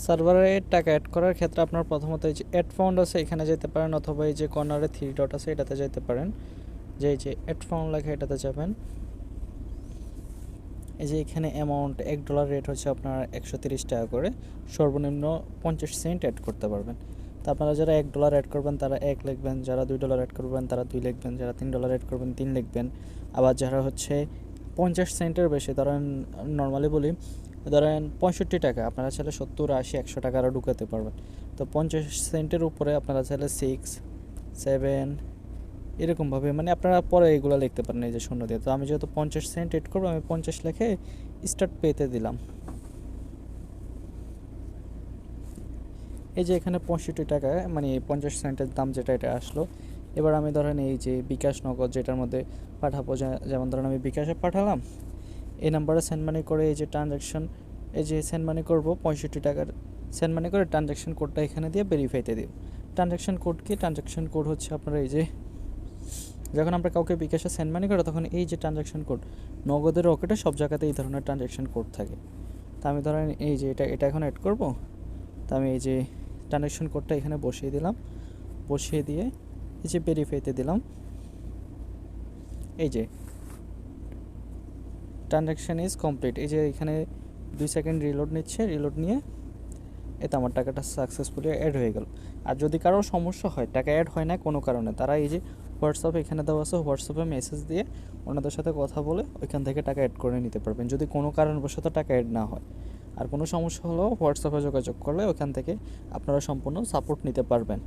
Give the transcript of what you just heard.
সার্ভারে টাকা অ্যাড করার ক্ষেত্রে আপনার প্রথমত এই যে অ্যাড ফাউন্ড আছে এখানে যেতে পারেন, অথবা এই যে কর্নারে থ্রি ডট আছে এটাতে যেতে পারেন, যে এই যে অ্যাড ফাউন্ড লেখা এটাতে যাবেন। এই যে এখানে অ্যামাউন্ট $1 রেট হচ্ছে আপনার 130 টাকা করে, সর্বনিম্ন 50 সেন্ট অ্যাড করতে পারবেন। তো আপনারা যারা $1 অ্যাড করবেন তারা 1 লিখবেন, যারা $2 অ্যাড করবেন তারা 2 লিখবেন, যারা $3 অ্যাড করবেন 3 লিখবেন। আবার যারা হচ্ছে 50 সেন্টের বেশি, ধরেন নর্মালি বলি, ধরেন 65 টাকা, আপনারা চাইলে 70, 80, 100 টাকা আরও ঢুকাতে পারবেন। তো 50 সেন্টের উপরে আপনারা চাইলে 6, 7 এরকমভাবে, মানে আপনারা পরে এগুলো লিখতে পারেন এই যে শূন্য দিয়ে। তো আমি যেহেতু 50 সেন্ট এড করবো, আমি 50 লিখে স্টার্ট পেতে দিলাম। এই যে এখানে 65 টাকা মানে 50 সেন্টের দাম যেটা এটা আসলো। এবার আমি ধরেন এই যে বিকাশ নগদ যেটার মধ্যে পাঠাবো, যেমন ধরেন আমি বিকাশে পাঠালাম, এই নাম্বারে সেন্ড মানি করে এই যে ট্রানজ্যাকশন, এই যে সেন্ড মানি করবো 65 টাকার সেন্ড মানি করে ট্রানজ্যাকশন কোডটা এখানে দিয়ে ভেরিফাইতে দিই। ট্রানজ্যাকশন কোড কি? ট্রানজ্যাকশন কোড হচ্ছে আপনার এই যে যখন আমরা কাউকে বিকাশে সেন্ড মানি করি তখন এই যে ট্রানজ্যাকশন কোড, নগদের রকেটে সব জায়গাতে এই ধরনের ট্রানজ্যাকশন কোড থাকে। তা আমি ধরেন এই যে এটা এখন অ্যাড করব। তা আমি এই যে ট্রানজ্যাকশন কোডটা এখানে বসিয়ে দিলাম, বসিয়ে দিয়ে এই যে ভেরিফাইতে দিলাম। এই যে ট্রানজ্যাকশন ইজ কমপ্লিট, এই যে এখানে 2 সেকেন্ড রিলোড নিচ্ছে, রিলোড নিয়ে এতে আমার টাকাটা সাকসেসফুলি অ্যাড হয়ে গেল। আর যদি কারো সমস্যা হয়, টাকা অ্যাড হয় না কোনো কারণে, তারা এই যে হোয়াটসঅ্যাপ এখানে দেওয়া আছে, হোয়াটসঅ্যাপে মেসেজ দিয়ে ওনাদের সাথে কথা বলে ওইখান থেকে টাকা অ্যাড করে নিতে পারবেন, যদি কোনো কারণবশত টাকা অ্যাড না হয়। আর কোনো সমস্যা হলেও হোয়াটসঅ্যাপে যোগাযোগ করলে ওখান থেকে আপনারা সম্পূর্ণ সাপোর্ট নিতে পারবেন।